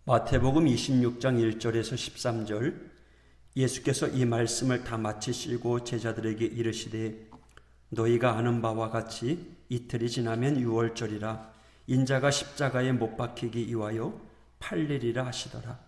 마태복음 26장 1절에서 13절, 예수께서 이 말씀을 다 마치시고 제자들에게 이르시되 너희가 아는 바와 같이 이틀이 지나면 유월절이라 인자가 십자가에 못 박히기 이와요 팔리리라 하시더라.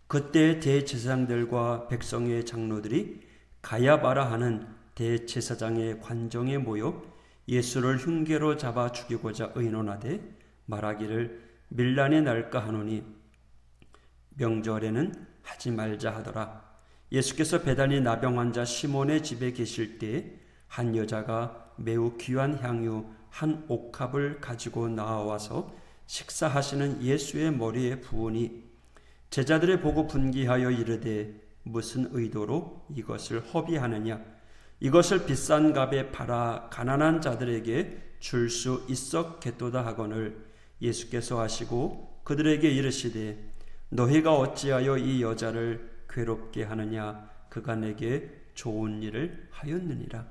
그때 대제사장들과 백성의 장로들이 가야바라 하는 대제사장의 관정에 모여 예수를 흉계로 잡아 죽이고자 의논하되 말하기를 밀란이 날까 하노니 명절에는 하지 말자 하더라. 예수께서 베다니 나병 환자 시몬의 집에 계실 때 한 여자가 매우 귀한 향유 한 옥합을 가지고 나와서 식사하시는 예수의 머리에 부으니 제자들이 보고 분기하여 이르되 무슨 의도로 이것을 허비하느냐? 이것을 비싼 값에 팔아 가난한 자들에게 줄 수 있었겠도다 하거늘 예수께서 하시고 그들에게 이르시되 너희가 어찌하여 이 여자를 괴롭게 하느냐? 그가 내게 좋은 일을 하였느니라.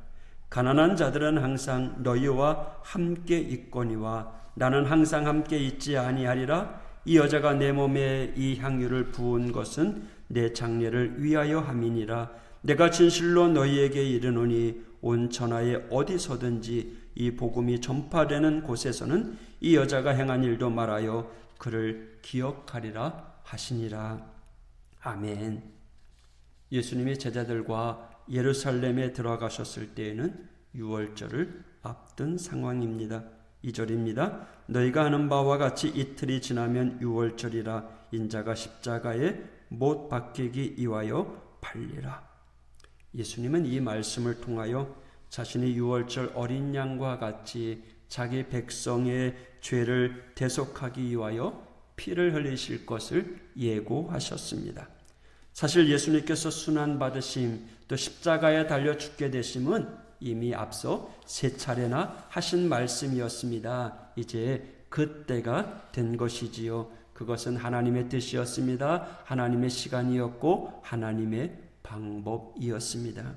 가난한 자들은 항상 너희와 함께 있거니와 나는 항상 함께 있지 아니하리라. 이 여자가 내 몸에 이 향유를 부은 것은 내 장례를 위하여 함이니라. 내가 진실로 너희에게 이르노니 온 천하에 어디서든지 이 복음이 전파되는 곳에서는 이 여자가 행한 일도 말하여 그를 기억하리라 하시니라. 아멘. 예수님이 제자들과 예루살렘에 들어가셨을 때에는 유월절을 앞둔 상황입니다. 2절입니다. 너희가 아는 바와 같이 이틀이 지나면 유월절이라 인자가 십자가에 못 박히기 이와요 팔리라. 예수님은 이 말씀을 통하여 자신이 유월절 어린 양과 같이 자기 백성의 죄를 대속하기 위하여 피를 흘리실 것을 예고하셨습니다. 사실 예수님께서 순환받으심 또 십자가에 달려 죽게 되심은 이미 앞서 세 차례나 하신 말씀이었습니다. 이제 그때가 된 것이지요. 그것은 하나님의 뜻이었습니다. 하나님의 시간이었고 하나님의 방법이었습니다.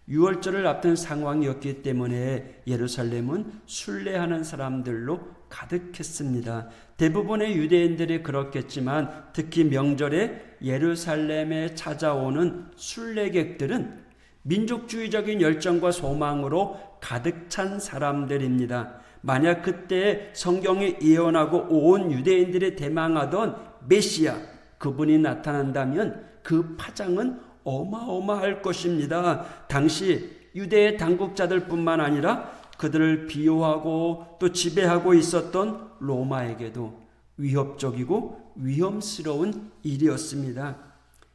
유월절을 앞둔 상황이었기 때문에 예루살렘은 순례하는 사람들로 가득했습니다. 대부분의 유대인들이 그렇겠지만 특히 명절에 예루살렘에 찾아오는 순례객들은 민족주의적인 열정과 소망으로 가득 찬 사람들입니다. 만약 그때 성경이 예언하고 온 유대인들이 대망하던 메시아 그분이 나타난다면 그 파장은 어마어마할 것입니다. 당시 유대의 당국자들 뿐만 아니라 그들을 비호하고 또 지배하고 있었던 로마에게도 위협적이고 위험스러운 일이었습니다.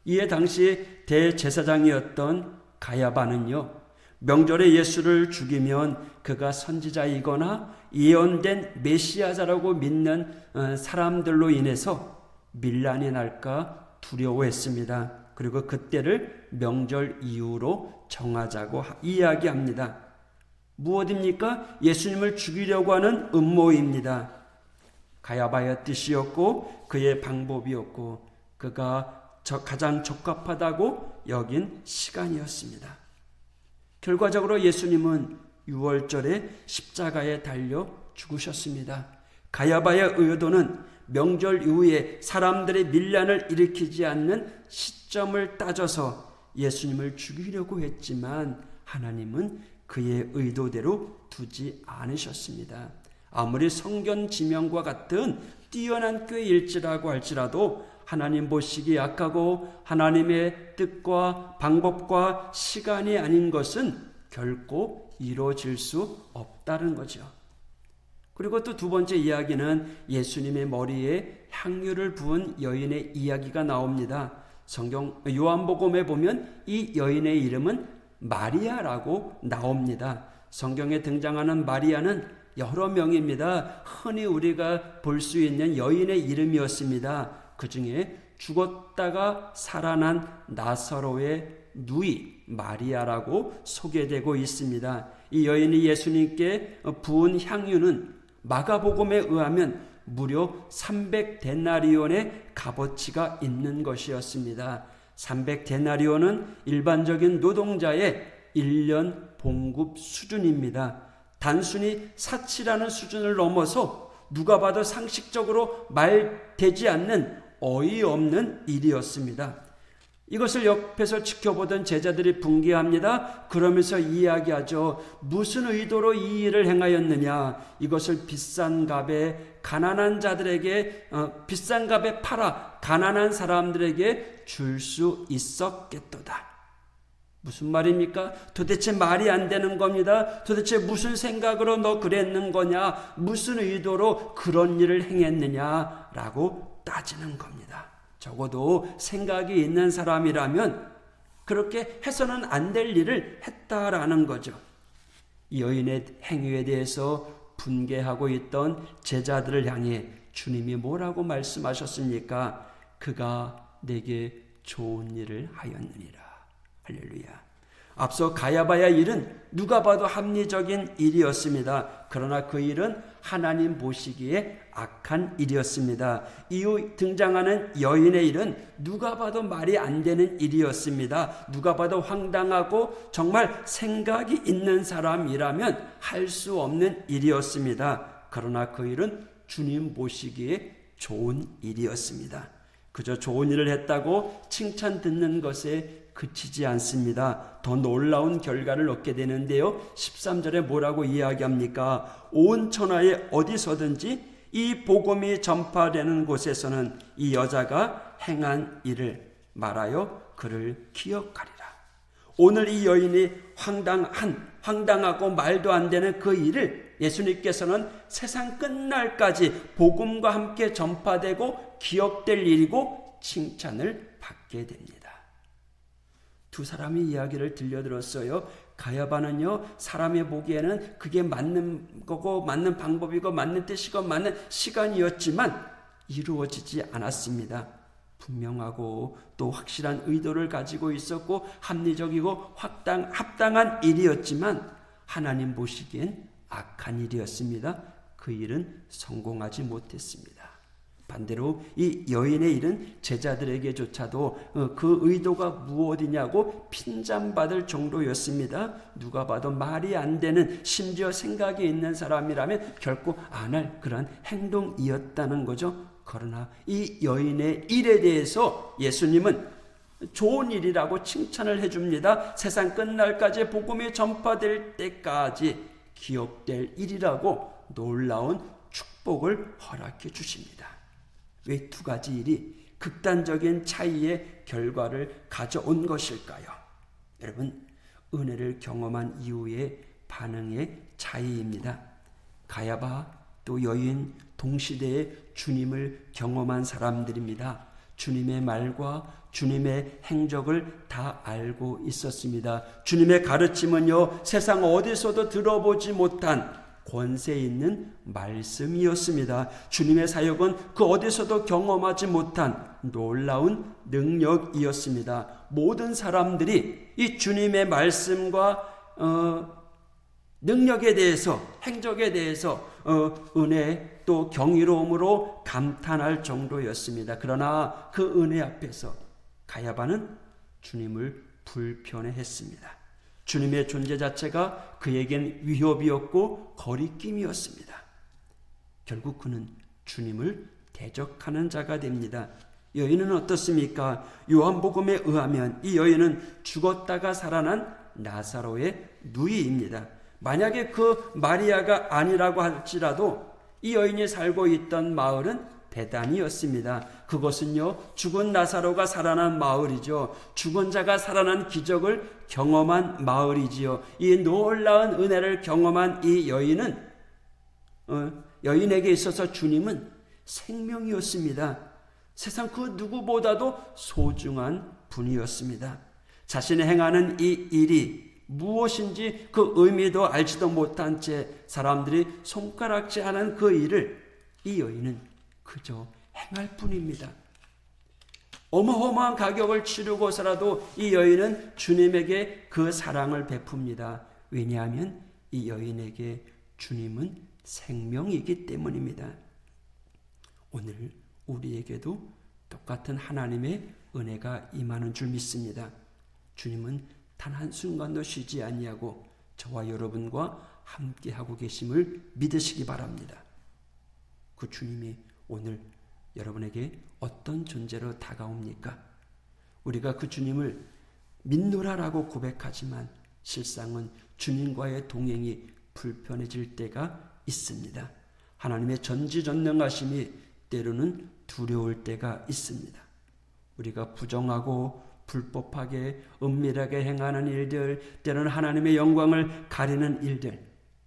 이에 당시 대제사장이었던 가야바는요, 명절에 예수를 죽이면 그가 선지자이거나 예언된 메시아자라고 믿는 사람들로 인해서 밀란이 날까 두려워했습니다. 그리고 그때를 명절 이후로 정하자고 이야기합니다. 무엇입니까? 예수님을 죽이려고 하는 음모입니다. 가야바의 뜻이었고 그의 방법이었고 그가 가장 적합하다고 여긴 시간이었습니다. 결과적으로 예수님은 유월절에 십자가에 달려 죽으셨습니다. 가야바의 의도는 명절 이후에 사람들의 밀란을 일으키지 않는 시점을 따져서 예수님을 죽이려고 했지만 하나님은 그의 의도대로 두지 않으셨습니다. 아무리 성경 지명과 같은 뛰어난 꾀일지라고 할지라도 하나님 보시기 약하고 하나님의 뜻과 방법과 시간이 아닌 것은 결코 이루어질 수 없다는 거죠. 그리고 또 두 번째 이야기는 예수님의 머리에 향유를 부은 여인의 이야기가 나옵니다. 성경 요한복음에 보면 이 여인의 이름은 마리아라고 나옵니다. 성경에 등장하는 마리아는 여러 명입니다. 흔히 우리가 볼 수 있는 여인의 이름이었습니다. 그 중에 죽었다가 살아난 나사로의 누이 마리아라고 소개되고 있습니다. 이 여인이 예수님께 부은 향유는 마가복음에 의하면 무려 300데나리온의 값어치가 있는 것이었습니다. 300데나리온은 일반적인 노동자의 1년 봉급 수준입니다. 단순히 사치라는 수준을 넘어서 누가 봐도 상식적으로 말되지 않는 어이없는 일이었습니다. 이것을 옆에서 지켜보던 제자들이 분개합니다. 그러면서 이야기하죠. 무슨 의도로 이 일을 행하였느냐? 이것을 비싼 값에 가난한 자들에게 비싼 값에 팔아 가난한 사람들에게 줄 수 있었겠도다. 무슨 말입니까? 도대체 말이 안 되는 겁니다. 도대체 무슨 생각으로 너 그랬는 거냐? 무슨 의도로 그런 일을 행했느냐라고 따지는 겁니다. 적어도 생각이 있는 사람이라면 그렇게 해서는 안 될 일을 했다라는 거죠. 이 여인의 행위에 대해서 분개하고 있던 제자들을 향해 주님이 뭐라고 말씀하셨습니까? 그가 내게 좋은 일을 하였느니라. 할렐루야. 앞서 가야바야 일은 누가 봐도 합리적인 일이었습니다. 그러나 그 일은 하나님 보시기에 악한 일이었습니다. 이후 등장하는 여인의 일은 누가 봐도 말이 안 되는 일이었습니다. 누가 봐도 황당하고 정말 생각이 있는 사람이라면 할 수 없는 일이었습니다. 그러나 그 일은 주님 보시기에 좋은 일이었습니다. 그저 좋은 일을 했다고 칭찬 듣는 것에 그치지 않습니다. 더 놀라운 결과를 얻게 되는데요. 13절에 뭐라고 이야기합니까? 온 천하에 어디서든지 이 복음이 전파되는 곳에서는 이 여자가 행한 일을 말하여 그를 기억하리라. 오늘 이 여인이 황당하고 말도 안 되는 그 일을 예수님께서는 세상 끝날까지 복음과 함께 전파되고 기억될 일이고 칭찬을 받게 됩니다. 두 사람이 이야기를 들려들었어요. 가야바는요, 사람이 보기에는 그게 맞는 거고 맞는 방법이고 맞는 뜻이고 맞는 시간이었지만 이루어지지 않았습니다. 분명하고 또 확실한 의도를 가지고 있었고 합리적이고 합당한 일이었지만 하나님 보시기엔 악한 일이었습니다. 그 일은 성공하지 못했습니다. 반대로 이 여인의 일은 제자들에게조차도 그 의도가 무엇이냐고 핀잔받을 정도였습니다. 누가 봐도 말이 안 되는, 심지어 생각이 있는 사람이라면 결코 안 할 그런 행동이었다는 거죠. 그러나 이 여인의 일에 대해서 예수님은 좋은 일이라고 칭찬을 해줍니다. 세상 끝날까지 복음이 전파될 때까지 기억될 일이라고 놀라운 축복을 허락해 주십니다. 왜 두 가지 일이 극단적인 차이의 결과를 가져온 것일까요? 여러분, 은혜를 경험한 이후의 반응의 차이입니다. 가야바 또 여인 동시대에 주님을 경험한 사람들입니다. 주님의 말과 주님의 행적을 다 알고 있었습니다. 주님의 가르침은요, 세상 어디서도 들어보지 못한 권세 있는 말씀이었습니다. 주님의 사역은 그 어디서도 경험하지 못한 놀라운 능력이었습니다. 모든 사람들이 이 주님의 말씀과 능력에 대해서, 행적에 대해서 은혜 또 경이로움으로 감탄할 정도였습니다. 그러나 그 은혜 앞에서 가야바는 주님을 불편해했습니다. 주님의 존재 자체가 그에겐 위협이었고 거리낌이었습니다. 결국 그는 주님을 대적하는 자가 됩니다. 여인은 어떻습니까? 요한복음에 의하면 이 여인은 죽었다가 살아난 나사로의 누이입니다. 만약에 그 마리아가 아니라고 할지라도 이 여인이 살고 있던 마을은 베다니였습니다. 그것은요, 죽은 나사로가 살아난 마을이죠. 죽은 자가 살아난 기적을 경험한 마을이지요. 이 놀라운 은혜를 경험한 이 여인은 여인에게 있어서 주님은 생명이었습니다. 세상 그 누구보다도 소중한 분이었습니다. 자신이 행하는 이 일이 무엇인지 그 의미도 알지도 못한 채 사람들이 손가락질하는 그 일을 이 여인은 그저 행할 뿐입니다. 어마어마한 가격을 치르고서라도 이 여인은 주님에게 그 사랑을 베풉니다. 왜냐하면 이 여인에게 주님은 생명이기 때문입니다. 오늘 우리에게도 똑같은 하나님의 은혜가 임하는 줄 믿습니다. 주님은 단 한순간도 쉬지 아니하고 저와 여러분과 함께하고 계심을 믿으시기 바랍니다. 그 주님이 오늘 여러분에게 어떤 존재로 다가옵니까? 우리가 그 주님을 믿노라라고 고백하지만 실상은 주님과의 동행이 불편해질 때가 있습니다. 하나님의 전지전능하심이 때로는 두려울 때가 있습니다. 우리가 부정하고 불법하게 은밀하게 행하는 일들, 때로는 하나님의 영광을 가리는 일들,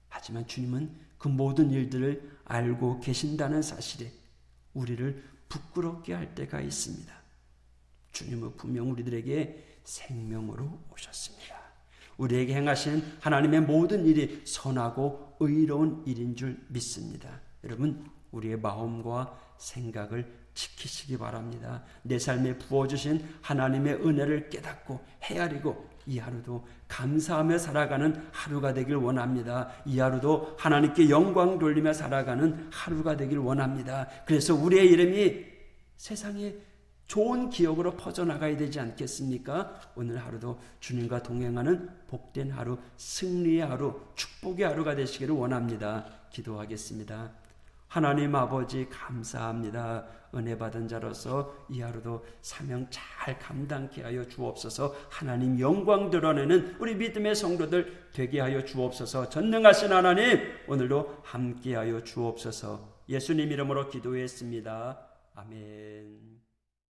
하지만 주님은 그 모든 일들을 알고 계신다는 사실에 우리를 부끄럽게 할 때가 있습니다. 주님은 분명 우리들에게 생명으로 오셨습니다. 우리에게 행하신 하나님의 모든 일이 선하고 의로운 일인 줄 믿습니다. 여러분, 우리의 마음과 생각을 지키시기 바랍니다. 내 삶에 부어주신 하나님의 은혜를 깨닫고 헤아리고 이 하루도 감사하며 살아가는 하루가 되길 원합니다. 이 하루도 하나님께 영광 돌리며 살아가는 하루가 되길 원합니다. 그래서 우리의 이름이 세상에 좋은 기억으로 퍼져나가야 되지 않겠습니까? 오늘 하루도 주님과 동행하는 복된 하루, 승리의 하루, 축복의 하루가 되시기를 원합니다. 기도하겠습니다. 하나님 아버지 감사합니다. 은혜 받은 자로서 이 하루도 사명 잘 감당케 하여 주옵소서. 하나님 영광 드러내는 우리 믿음의 성도들 되게 하여 주옵소서. 전능하신 하나님 오늘도 함께 하여 주옵소서. 예수님 이름으로 기도했습니다. 아멘.